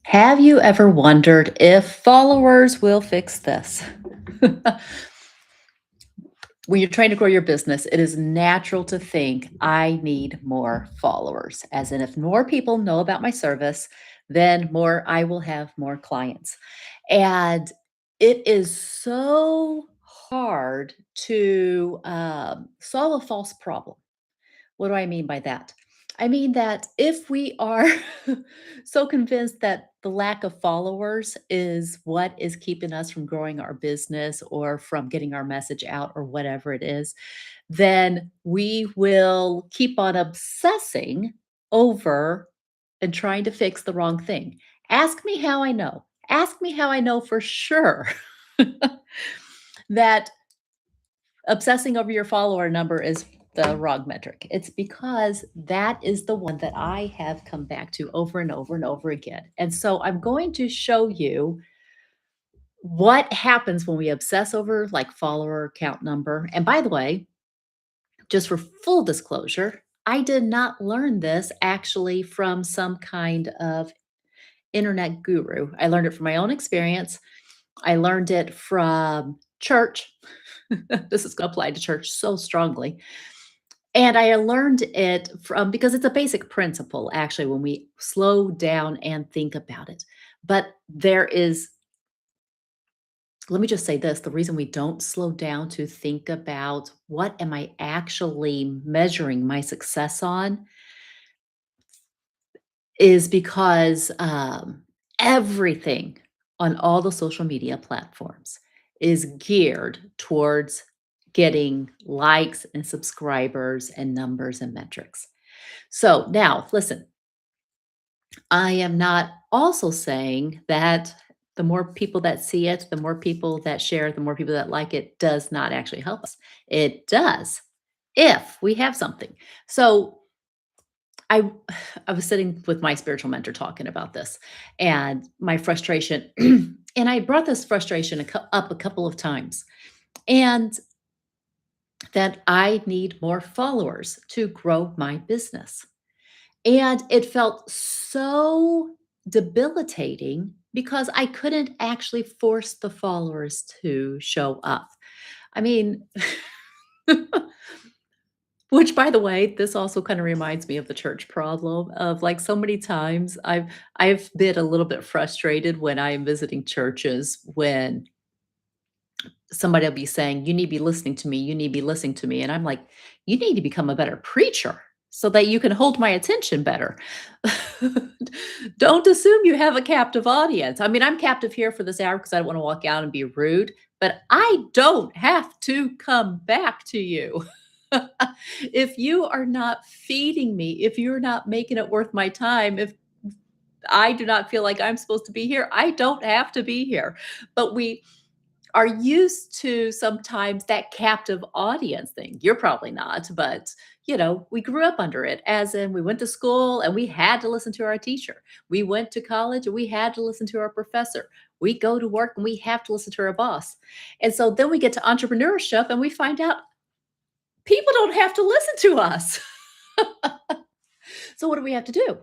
Have you ever wondered if followers will fix this? When you're trying to grow your business, it is natural to think, I need more followers. As in, if more people know about my service, then more I will have more clients. And it is so hard to solve a false problem. What do I mean by that? I mean that if we are so convinced that the lack of followers is what is keeping us from growing our business or from getting our message out or whatever it is, then we will keep on obsessing over and trying to fix the wrong thing. Ask me how I know. Ask me how I know for sure that obsessing over your follower number is the wrong metric. It's because that is the one that I have come back to over and over and over again. And so I'm going to show you what happens when we obsess over like follower count number. And by the way, just for full disclosure, I did not learn this actually from some kind of internet guru. I learned it from my own experience. I learned it from church. This is applied to church so strongly. And I learned it from because it's a basic principle actually when we slow down and think about it. But there is let me just say this, the reason we don't slow down to think about what am I actually measuring my success on is because everything on all the social media platforms is geared towards getting likes and subscribers and numbers and metrics. So now, listen, I am not also saying that the more people that see it, the more people that share it, the more people that like it does not actually help us. It does if we have something. So I I was sitting with my spiritual mentor talking about this and my frustration and I brought this frustration up a couple of times and that I need more followers to grow my business. And it felt so debilitating because I couldn't actually force the followers to show up. I mean, which by the way, this also kind of reminds me of the church problem of like so many times I've been a little bit frustrated when I am visiting churches when somebody will be saying, "You need to be listening to me. You need to be listening to me." And I'm like, "You need to become a better preacher so that you can hold my attention better." Don't assume you have a captive audience. I mean, I'm captive here for this hour because I don't want to walk out and be rude, but I don't have to come back to you. If you are not feeding me, if you're not making it worth my time, if I do not feel like I'm supposed to be here, I don't have to be here. But we are used to sometimes that captive audience thing. You're probably not, but we grew up under it as in we went to school and we had to listen to our teacher. We went to college and we had to listen to our professor. We go to work and we have to listen to our boss. And so then we get to entrepreneurship and we find out people don't have to listen to us. So what do we have to do?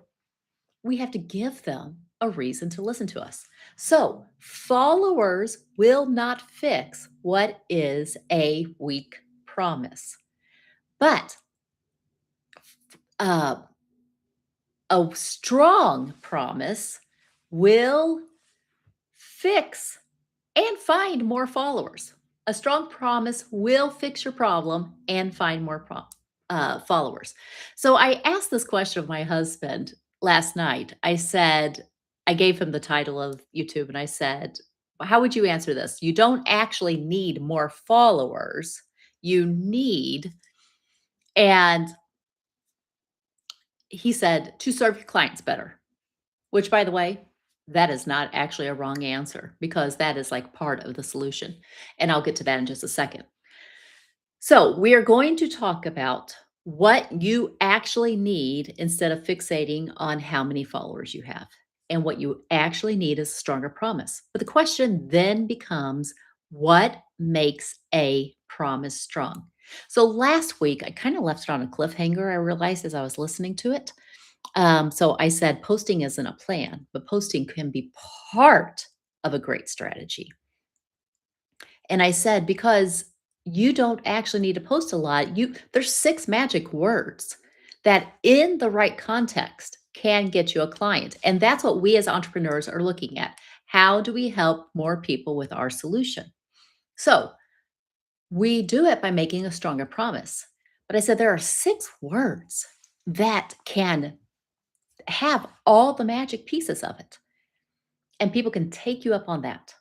We have to give them a reason to listen to us. So, followers will not fix what is a weak promise, but uh, a strong promise will fix and find more followers. A strong promise will fix your problem and find more followers. So I asked this question of my husband last night. I gave him the title of YouTube and I said, how would you answer this? You don't actually need more followers. You need, and he said, to serve your clients better, which by the way, that is not actually a wrong answer because that is like part of the solution. And I'll get to that in just a second. So, we are going to talk about what you actually need instead of fixating on how many followers you have. And what you actually need is a stronger promise. But the question then becomes what makes a promise strong? So, last week, I kind of left it on a cliffhanger, I realized as I was listening to it. So I said posting isn't a plan, but posting can be part of a great strategy. And I said, because you don't actually need to post a lot, there's 6 magic words that in the right context can get you a client. And that's what we as entrepreneurs are looking at. How do we help more people with our solution? So we do it by making a stronger promise. But I said there are 6 words that can have all the magic pieces of it. And people can take you up on that.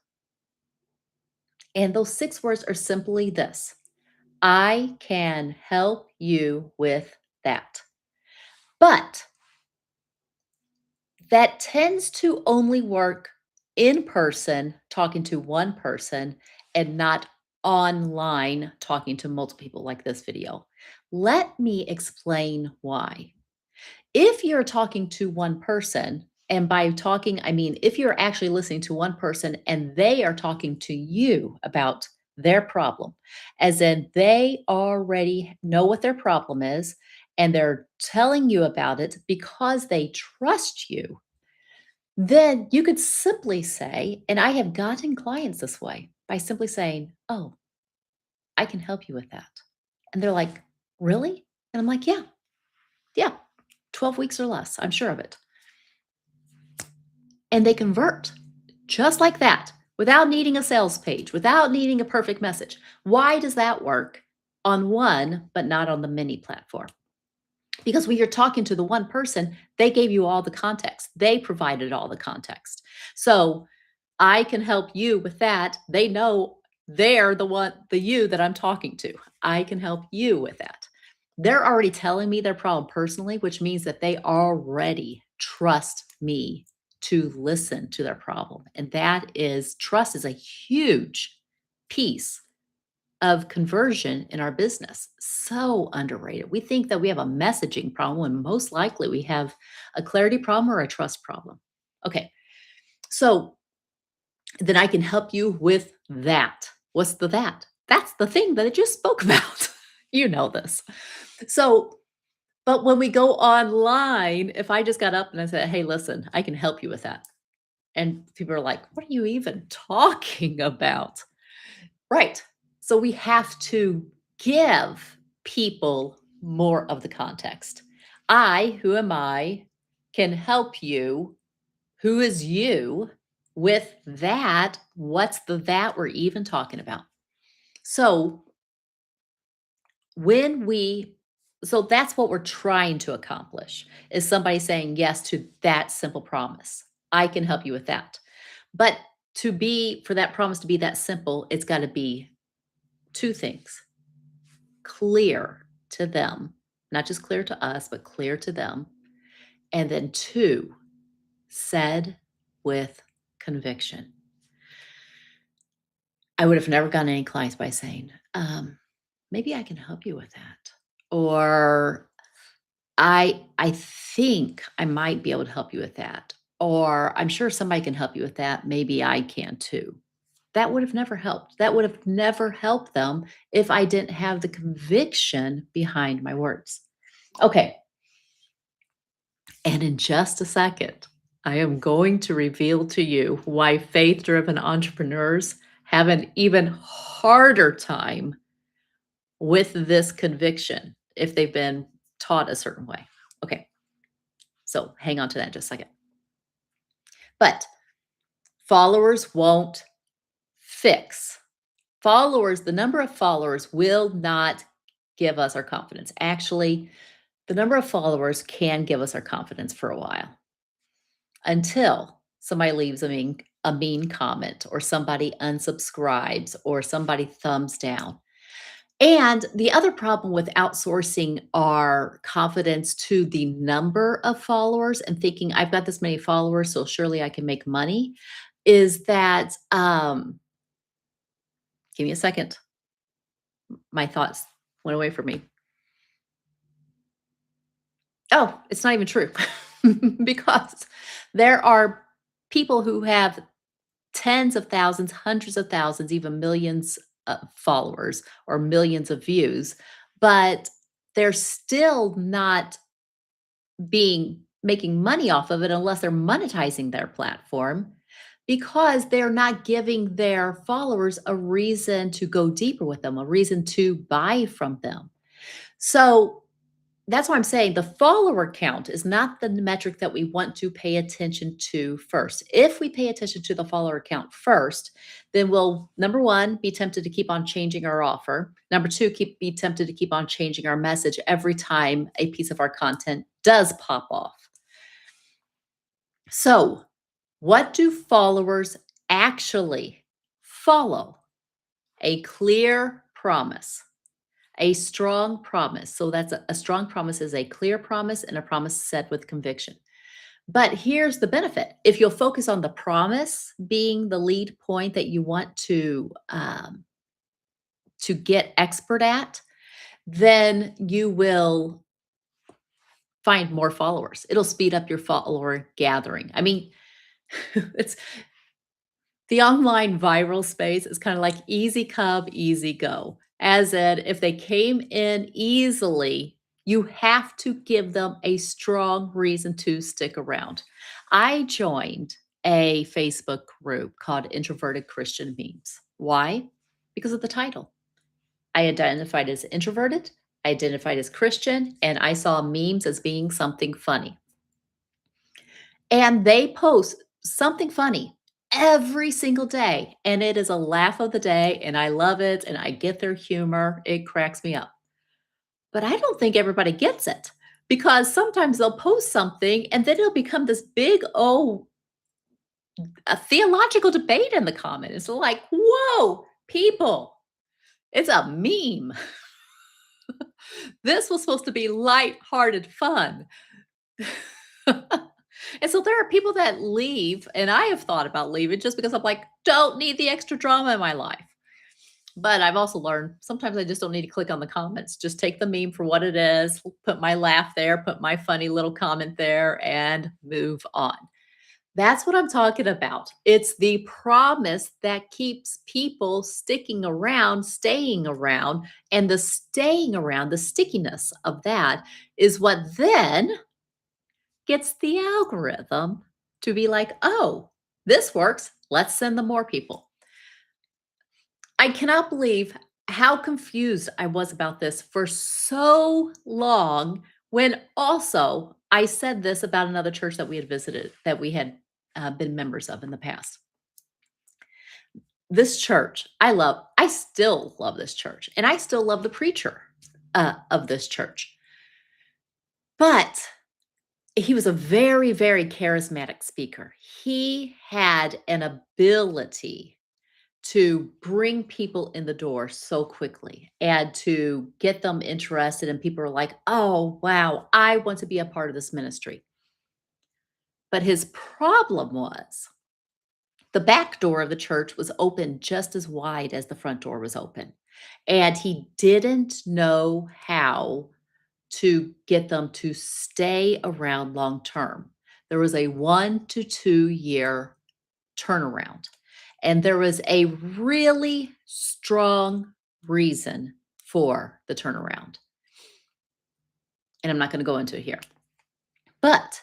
And those 6 words are simply this: I can help you with that. But that tends to only work in person, talking to one person, and not online, talking to multiple people like this video. Let me explain why. If you're talking to one person, and by talking, I mean if you're actually listening to one person and they are talking to you about their problem, as in they already know what their problem is and they're telling you about it because they trust you, then you could simply say, and I have gotten clients this way by simply saying, "Oh, I can help you with that." And they're like, "Really?" And I'm like, "Yeah, yeah, 12 weeks or less. I'm sure of it." And they convert just like that without needing a sales page, without needing a perfect message. Why does that work on one, but not on the mini platform? Because when you're talking to the one person, they gave you all the context, they provided all the context. So I can help you with that. They know they're the you that I'm talking to. I can help you with that. They're already telling me their problem personally, which means that they already trust me to listen to their problem. And trust is a huge piece of conversion in our business. So underrated. We think that we have a messaging problem when most likely we have a clarity problem or a trust problem. Okay. So then I can help you with that. What's the that? That's the thing that I just spoke about. You know this. So, but when we go online, if I just got up and I said, "Hey, listen, I can help you with that." And people are like, "What are you even talking about?" Right. So we have to give people more of the context. Who am I, can help you. Who is you with that? What's the that we're even talking about? So when we so that's what we're trying to accomplish, is somebody saying yes to that simple promise. I can help you with that. But for that promise to be that simple, it's got to be 2 things: clear to them, not just clear to us, but clear to them. And then 2, said with conviction. I would have never gotten any clients by saying, maybe I can help you with that. Or I think I might be able to help you with that. Or I'm sure somebody can help you with that. Maybe I can too. That would have never helped. That would have never helped them if I didn't have the conviction behind my words. Okay. And in just a second, I am going to reveal to you why faith driven entrepreneurs have an even harder time with this conviction if they've been taught a certain way. Okay, so hang on to that in just a second. But followers won't fix. The number of followers will not give us our confidence. Actually, the number of followers can give us our confidence for a while until somebody leaves a mean comment or somebody unsubscribes or somebody thumbs down. And the other problem with outsourcing our confidence to the number of followers and thinking, I've got this many followers, so surely I can make money, is that, give me a second. My thoughts went away from me. Oh, it's not even true because there are people who have tens of thousands, hundreds of thousands, even millions of followers or millions of views, but they're still not being making money off of it unless they're monetizing their platform because they're not giving their followers a reason to go deeper with them, a reason to buy from them. So that's why I'm saying the follower count is not the metric that we want to pay attention to first. If we pay attention to the follower count first, then we'll, number one, be tempted to keep on changing our offer. Number two, be tempted to keep on changing our message every time a piece of our content does pop off. So, what do followers actually follow? A clear promise. A strong promise. So that's a strong promise is a clear promise and a promise said with conviction. But here's the benefit. If you'll focus on the promise being the lead point that you want to get expert at, then you will find more followers. It'll speed up your follower gathering. I mean, it's the online viral space is kind of like easy come, easy go. As in, if they came in easily, you have to give them a strong reason to stick around. I joined a Facebook group called Introverted Christian Memes. Why? Because of the title. I identified as introverted, I identified as Christian, and I saw memes as being something funny. And they post something funny every single day, and it is a laugh of the day, and I love it, and I get their humor. It cracks me up. But I don't think everybody gets it because sometimes they'll post something and then it'll become this big, a theological debate in the comments. It's like, whoa, people, it's a meme. This was supposed to be light-hearted fun. And so there are people that leave, and I have thought about leaving just because I'm like, don't need the extra drama in my life. But I've also learned sometimes I just don't need to click on the comments. Just take the meme for what it is, put my laugh there, put my funny little comment there, and move on. That's what I'm talking about. It's the promise that keeps people sticking around, staying around, and the staying around, the stickiness of that is what then gets the algorithm to be like, oh, this works. Let's send them more people. I cannot believe how confused I was about this for so long when also I said this about another church that we had visited, that we had been members of in the past. This church, I still love this church, and I still love the preacher of this church. But he was a very, very charismatic speaker. He had an ability to bring people in the door so quickly and to get them interested. And people are like, oh, wow, I want to be a part of this ministry. But his problem was the back door of the church was open just as wide as the front door was open. And he didn't know how to get them to stay around long term. There was a 1 to 2 year turnaround. And there was a really strong reason for the turnaround. And I'm not going to go into it here. But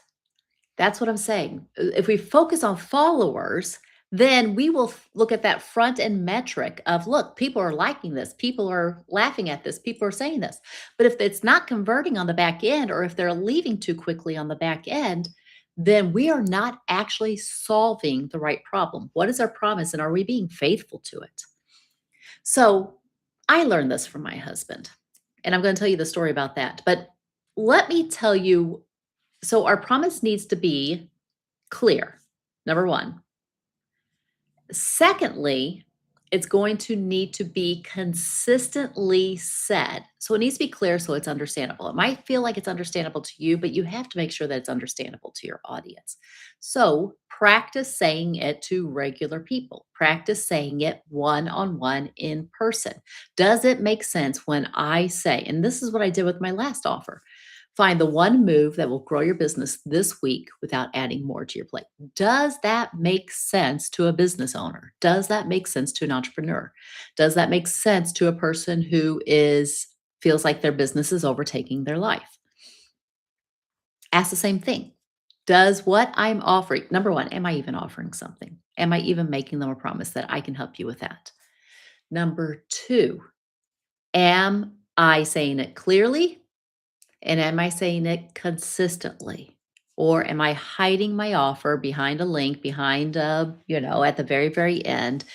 that's what I'm saying. If we focus on followers, then we will look at that front end metric of, look, people are liking this, people are laughing at this, people are saying this. But if it's not converting on the back end, or if they're leaving too quickly on the back end, then we are not actually solving the right problem. What is our promise, and are we being faithful to it? So I learned this from my husband, and I'm going to tell you the story about that. But let me tell you, so our promise needs to be clear, number one. Secondly, it's going to need to be consistently said. So it needs to be clear so it's understandable. It might feel like it's understandable to you, but you have to make sure that it's understandable to your audience. So practice saying it to regular people. Practice saying it one-on-one in person. Does it make sense when I say, and this is what I did with my last offer, find the one move that will grow your business this week without adding more to your plate. Does that make sense to a business owner? Does that make sense to an entrepreneur? Does that make sense to a person who feels like their business is overtaking their life? Ask the same thing. Does what I'm offering, number one, am I even offering something? Am I even making them a promise that I can help you with that? Number two, am I saying it clearly? And am I saying it consistently? Or am I hiding my offer behind a link, behind at the very, very end?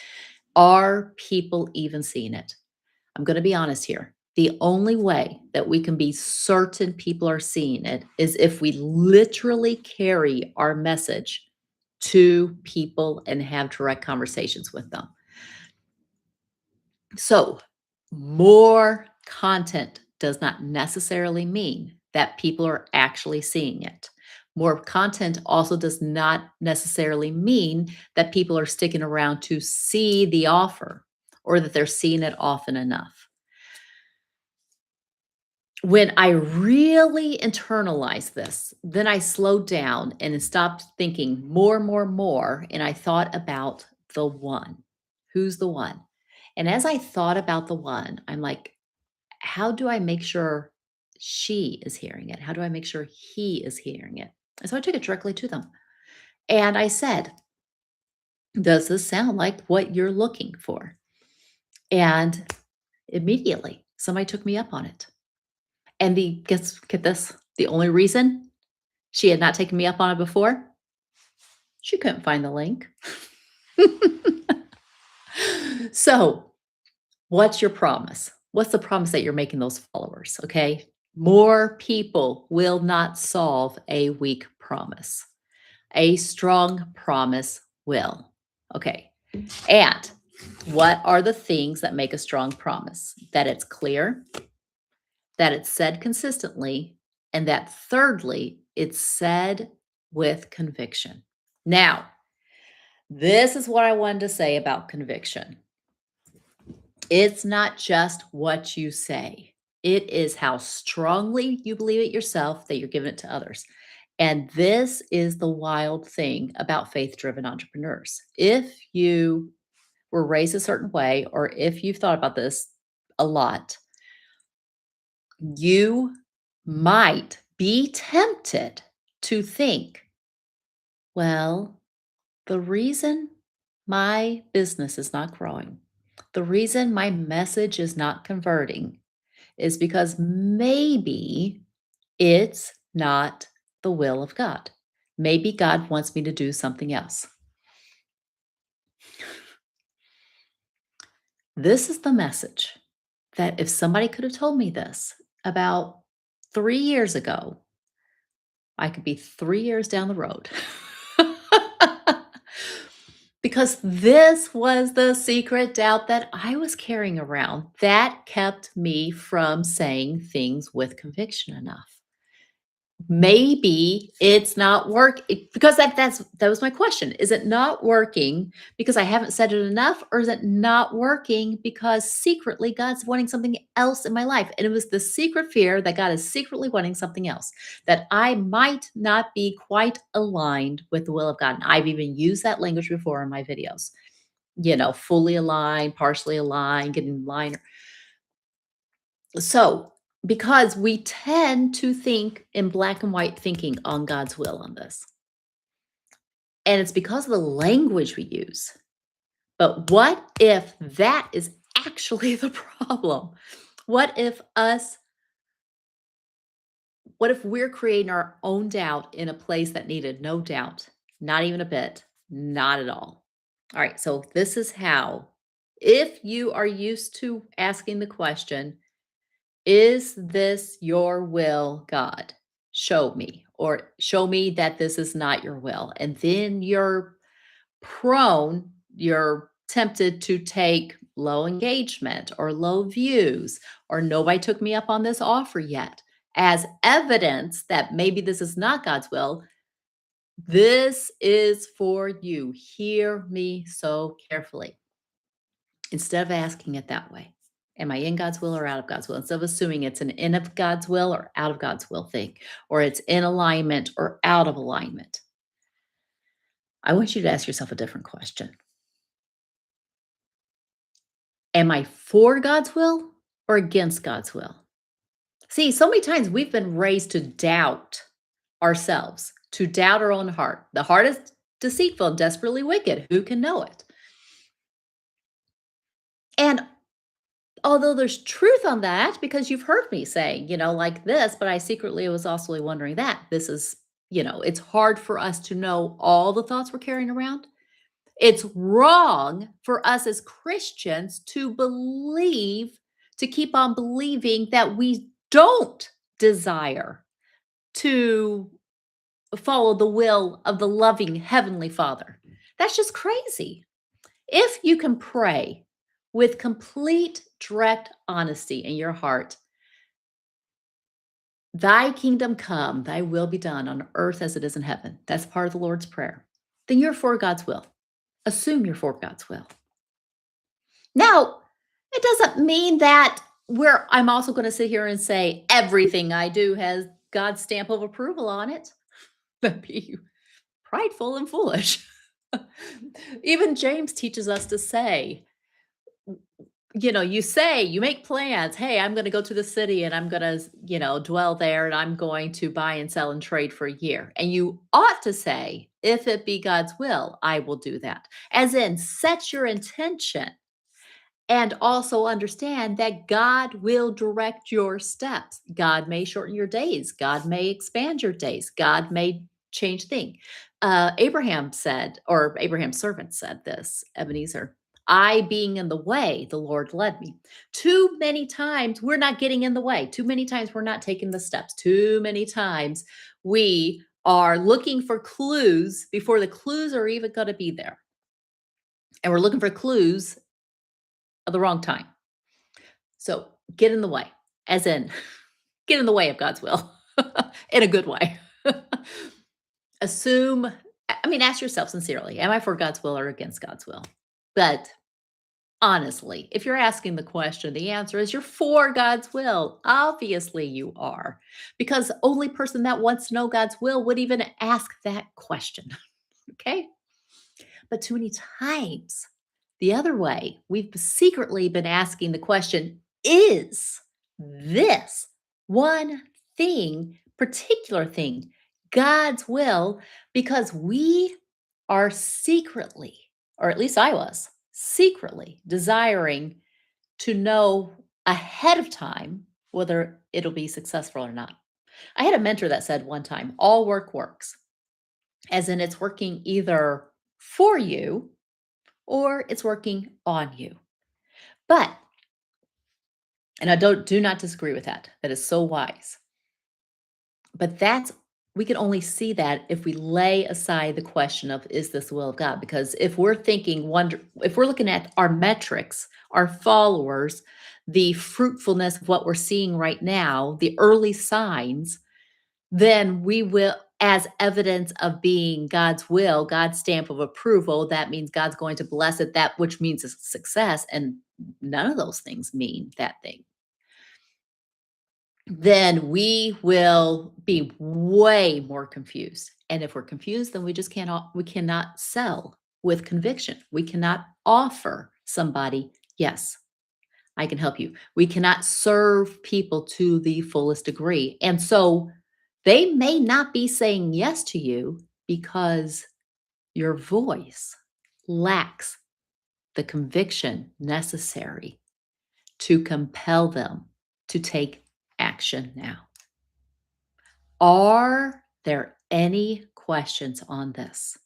Are people even seeing it? I'm going to be honest here. The only way that we can be certain people are seeing it is if we literally carry our message to people and have direct conversations with them. So, more content does not necessarily mean that people are actually seeing it. More content also does not necessarily mean that people are sticking around to see the offer or that they're seeing it often enough. When I really internalized this, then I slowed down and stopped thinking more, and I thought about the one. Who's the one? And as I thought about the one, I'm like, how do I make sure she is hearing it? How do I make sure he is hearing it? And so I took it directly to them. And I said, does this sound like what you're looking for? And immediately somebody took me up on it. And get this, the only reason she had not taken me up on it before, she couldn't find the link. So, what's your promise? What's the promise that you're making those followers? Okay. More people will not solve a weak promise. A strong promise will. Okay. And what are the things that make a strong promise? That it's clear, that it's said consistently, and that thirdly, it's said with conviction. Now, this is what I wanted to say about conviction. It's not just what you say, it is how strongly you believe it yourself that you're giving it to others. And this is the wild thing about faith driven entrepreneurs. If you were raised a certain way, or if you've thought about this a lot, you might be tempted to think, well, the reason my business is not growing, the reason my message is not converting is because maybe it's not the will of God. Maybe God wants me to do something else. This is the message that if somebody could have told me this about 3 years ago, I could be 3 years down the road. Because this was the secret doubt that I was carrying around that kept me from saying things with conviction enough. Maybe it's not working because that was my question. Is it not working because I haven't said it enough, or is it not working because secretly God's wanting something else in my life? And it was the secret fear that God is secretly wanting something else, that I might not be quite aligned with the will of God. And I've even used that language before in my videos. Fully aligned, partially aligned, getting in line. So, because we tend to think in black and white thinking on God's will on this. And it's because of the language we use. But what if that is actually the problem? What if we're creating our own doubt in a place that needed no doubt? Not even a bit, not at all. All right, so this is how, if you are used to asking the question, is this your will, God? Show me, or show me that this is not your will. And then you're tempted to take low engagement or low views, or nobody took me up on this offer yet as evidence that maybe this is not God's will. This is for you. Hear me so carefully. Instead of asking it that way, am I in God's will or out of God's will? Instead of assuming it's an in of God's will or out of God's will thing, or it's in alignment or out of alignment, I want you to ask yourself a different question. Am I for God's will or against God's will? See, so many times we've been raised to doubt ourselves, to doubt our own heart. The heart is deceitful and desperately wicked. Who can know it? And although there's truth on that, because you've heard me say, like this, but I secretly was also wondering that. This is, it's hard for us to know all the thoughts we're carrying around. It's wrong for us as Christians to keep on believing that we don't desire to follow the will of the loving Heavenly Father. That's just crazy. If you can pray with complete, direct honesty in your heart, thy kingdom come, thy will be done on earth as it is in heaven. That's part of the Lord's Prayer. Then you're for God's will. Assume you're for God's will. Now, it doesn't mean that I'm also going to sit here and say everything I do has God's stamp of approval on it. That'd be prideful and foolish. Even James teaches us to say, you make plans. Hey, I'm going to go to the city and I'm going to, dwell there and I'm going to buy and sell and trade for a year. And you ought to say, if it be God's will, I will do that. As in, set your intention. And also understand that God will direct your steps. God may shorten your days. God may expand your days. God may change things. Abraham's servant said this, Ebenezer, I being in the way, the Lord led me. Too many times we're not getting in the way. Too many times we're not taking the steps. Too many times we are looking for clues before the clues are even going to be there. And we're looking for clues at the wrong time. So get in the way, as in get in the way of God's will in a good way. Ask yourself sincerely, am I for God's will or against God's will? But honestly, if you're asking the question, the answer is you're for God's will. Obviously you are, because the only person that wants to know God's will would even ask that question. Okay? But too many times, the other way, we've secretly been asking the question, is this one particular thing, God's will? Because we are secretly, or at least I was, secretly desiring to know ahead of time whether it'll be successful or not. I had a mentor that said one time, all work works, as in it's working either for you or it's working on you. And I do not disagree with that. That is so wise. But we can only see that if we lay aside the question of, is this the will of God? Because if we're looking at our metrics, our followers, the fruitfulness of what we're seeing right now, the early signs, then we will, as evidence of being God's will, God's stamp of approval, that means God's going to bless it, that which means a success. And none of those things mean that thing. Then we will be way more confused. And if we're confused, then we cannot sell with conviction. We cannot offer somebody, yes, I can help you. We cannot serve people to the fullest degree. And so they may not be saying yes to you because your voice lacks the conviction necessary to compel them to take action now. Are there any questions on this?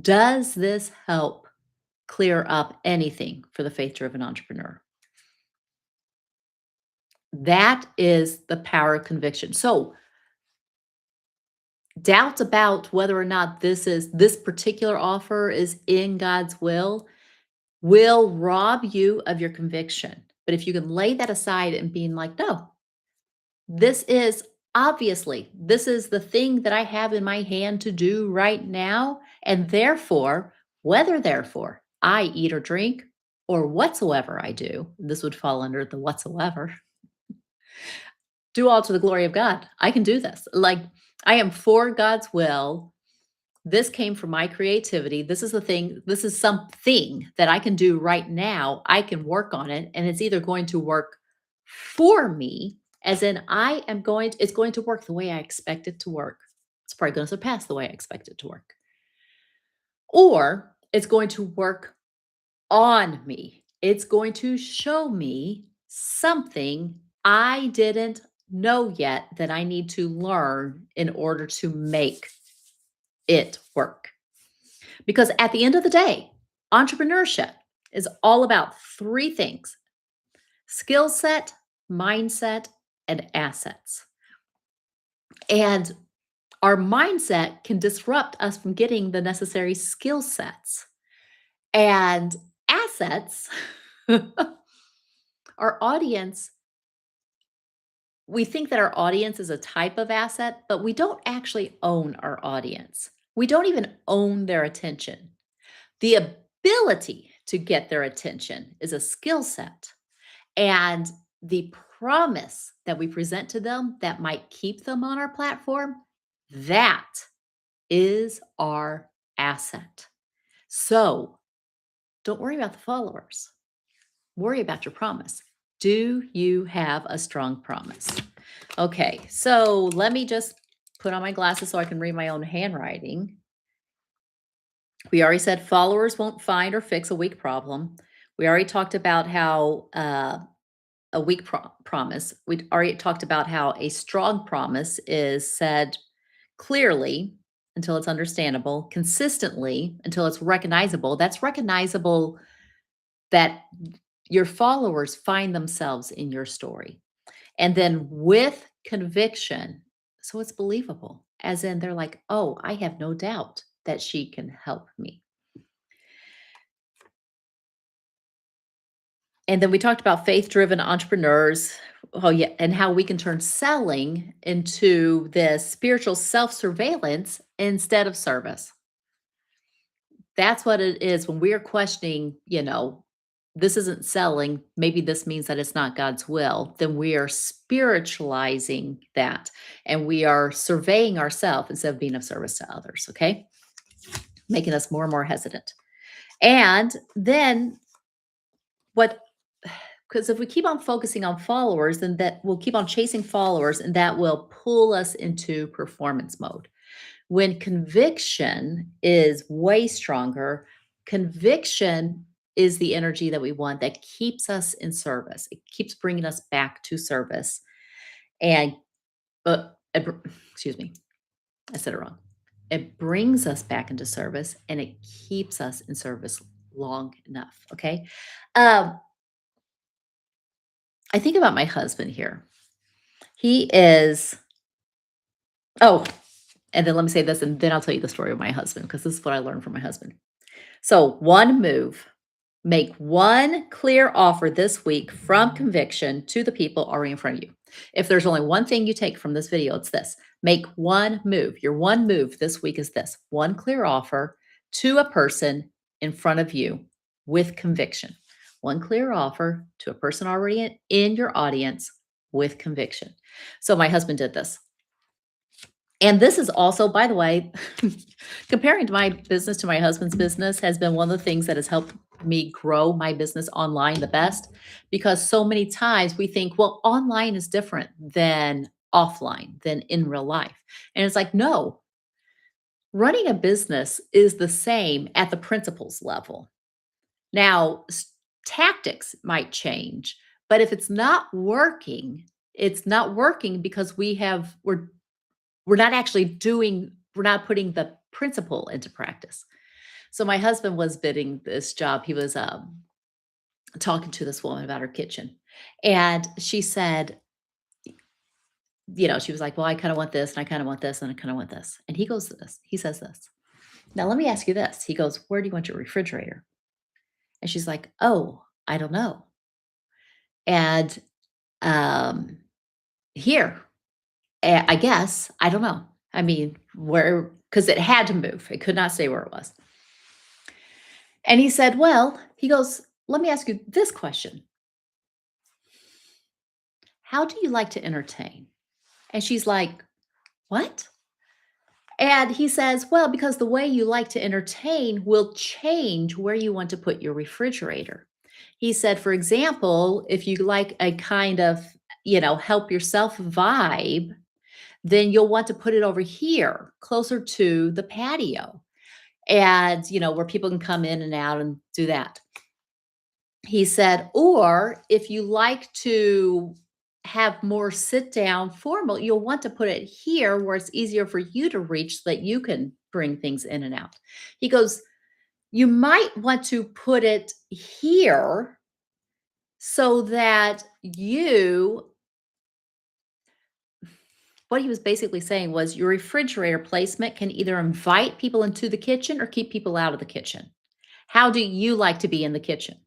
Does this help clear up anything for the faith-driven entrepreneur? That is the power of conviction. So doubts about whether or not this particular offer is in God's will rob you of your conviction. But if you can lay that aside and being like, no, this is the thing that I have in my hand to do right now. And therefore, whether I eat or drink or whatsoever I do, this would fall under the whatsoever, do all to the glory of God. I can do this. Like, I am for God's will. This came from my creativity. This is something that I can do right now. I can work on it, and it's either going to work for me, as in it's going to work the way I expect it to work. It's probably going to surpass the way I expect it to work. Or it's going to work on me. It's going to show me something I didn't know yet that I need to learn in order to make it work. Because at the end of the day, entrepreneurship is all about three things: skill set, mindset, and assets. And our mindset can disrupt us from getting the necessary skill sets. And assets, our audience, we think that our audience is a type of asset, but we don't actually own our audience. We don't even own their attention. The ability to get their attention is a skill set. And the promise that we present to them that might keep them on our platform, that is our asset. So don't worry about the followers. Worry about your promise. Do you have a strong promise? Okay, so let me just put on my glasses so I can read my own handwriting. We already said followers won't find or fix a weak problem. We already talked about how a weak promise. We already talked about how a strong promise is said clearly until it's understandable, consistently until it's recognizable. That's recognizable that your followers find themselves in your story. And then with conviction, so it's believable, as in they're like, oh, I have no doubt that she can help me. And then we talked about faith-driven entrepreneurs. Oh, yeah, and how we can turn selling into this spiritual self-surveillance instead of service. That's what it is when we are questioning, this isn't selling. Maybe this means that it's not God's will. Then we are spiritualizing that and we are surveying ourselves instead of being of service to others. Okay. Making us more and more hesitant. And then what because if we keep on focusing on followers, then that we'll keep on chasing followers and that will pull us into performance mode. When conviction is way stronger, conviction is the energy that we want that keeps us in service. It keeps bringing us back to service. And, excuse me, I said it wrong. It brings us back into service and it keeps us in service long enough. Okay. I think about my husband here. He is, oh, and then let me say this, and then I'll tell you the story of my husband, because this is what I learned from my husband. So, one move: make one clear offer this week from conviction to the people already in front of you. If there's only one thing you take from this video, it's this: make one move. Your one move this week is this: one clear offer to a person in front of you with conviction. One clear offer to a person already in your audience with conviction. So, my husband did this. And this is also, by the way, comparing to my business to my husband's business has been one of the things that has helped me grow my business online the best, because so many times we think, well, online is different than offline, than in real life. And it's like, no, running a business is the same at the principles level. Now, tactics might change, but if it's not working because we're not actually we're not putting the principle into practice. So my husband was bidding this job. He was talking to this woman about her kitchen. And she said, she was like, well, I kind of want this and I kind of want this and I kind of want this. And he says this. Now, let me ask you this. He goes, where do you want your refrigerator? And she's like, oh, I don't know. And here. I guess, I don't know. I mean, because it had to move. It could not stay where it was. And he said, he goes, let me ask you this question. How do you like to entertain? And she's like, what? And he says, well, because the way you like to entertain will change where you want to put your refrigerator. He said, for example, if you like a kind of, help yourself vibe, then you'll want to put it over here closer to the patio and, where people can come in and out and do that. He said, or if you like to have more sit down formal, you'll want to put it here where it's easier for you to reach so that you can bring things in and out. He goes, you might want to put it here so that what he was basically saying was your refrigerator placement can either invite people into the kitchen or keep people out of the kitchen. How do you like to be in the kitchen?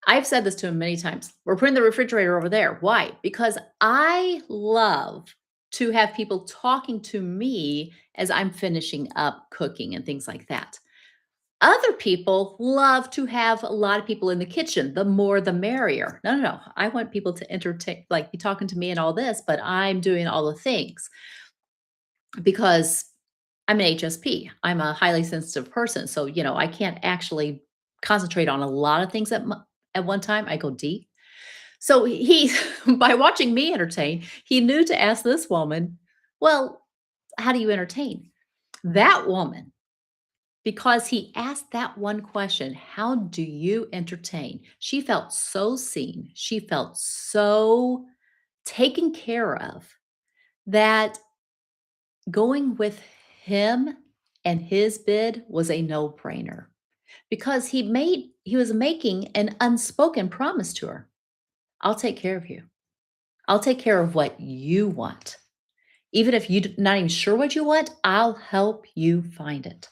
I've said this to him many times. We're putting the refrigerator over there. Why? Because I love to have people talking to me as I'm finishing up cooking and things like that. Other people love to have a lot of people in the kitchen. The more, the merrier. No, no, no. I want people to entertain, like be talking to me and all this, but I'm doing all the things because I'm an HSP. I'm a highly sensitive person. So, I can't actually concentrate on a lot of things at one time. I go deep. So he, by watching me entertain, he knew to ask this woman, well, how do you entertain? That woman, because he asked that one question, how do you entertain? She felt so seen. She felt so taken care of that going with him and his bid was a no-brainer because he was making an unspoken promise to her. I'll take care of you. I'll take care of what you want. Even if you're not even sure what you want, I'll help you find it.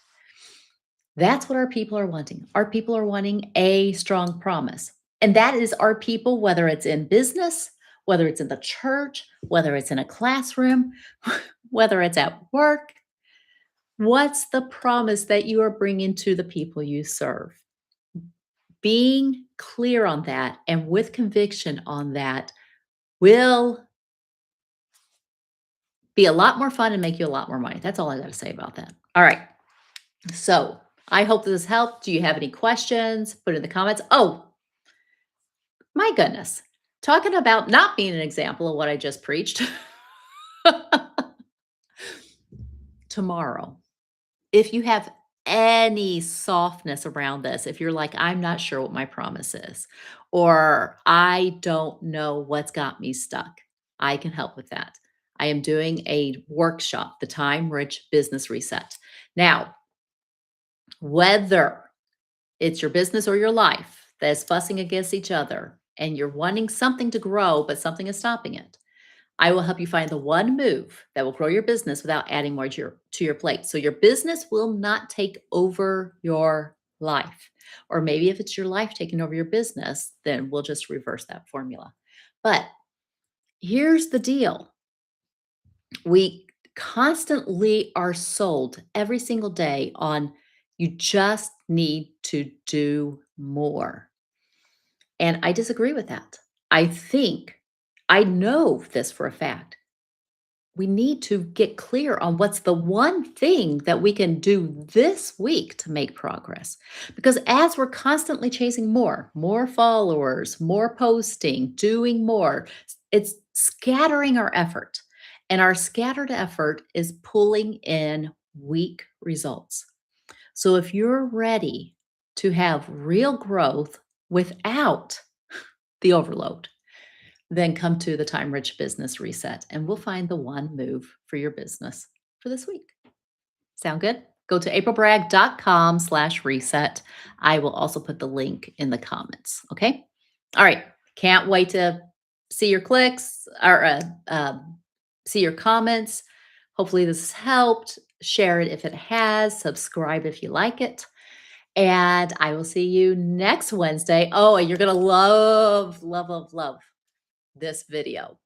That's what our people are wanting. Our people are wanting a strong promise. And that is our people, whether it's in business, whether it's in the church, whether it's in a classroom, whether it's at work. What's the promise that you are bringing to the people you serve? Being clear on that and with conviction on that will be a lot more fun and make you a lot more money. That's all I got to say about that. All right. So I hope this helped. Do you have any questions? Put it in the comments. Oh, my goodness. Talking about not being an example of what I just preached. Tomorrow, if you have any softness around this, if you're like, I'm not sure what my promise is, or I don't know what's got me stuck, I can help with that. I am doing a workshop, the TimeRich Business Reset. Now, whether it's your business or your life that is fussing against each other and you're wanting something to grow, but something is stopping it, I will help you find the one move that will grow your business without adding more to your plate. So your business will not take over your life. Or maybe if it's your life taking over your business, then we'll just reverse that formula. But here's the deal. We constantly are sold every single day on you just need to do more. And I disagree with that. I know this for a fact. We need to get clear on what's the one thing that we can do this week to make progress. Because as we're constantly chasing more followers, more posting, doing more, it's scattering our effort. And our scattered effort is pulling in weak results. So if you're ready to have real growth without the overload, then come to the Time Rich Business Reset and we'll find the one move for your business for this week. Sound good? Go to aprilbragg.com/reset. I will also put the link in the comments. Okay. All right. Can't wait to see your clicks or see your comments. Hopefully this has helped. Share it if it has. Subscribe if you like it. And I will see you next Wednesday. Oh, and you're going to love, love, love, love this video.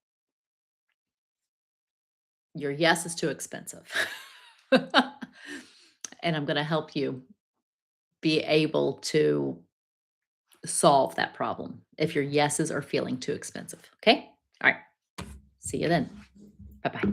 Your yes is too expensive. And I'm going to help you be able to solve that problem if your yeses are feeling too expensive. Okay. All right. See you then. Bye-bye.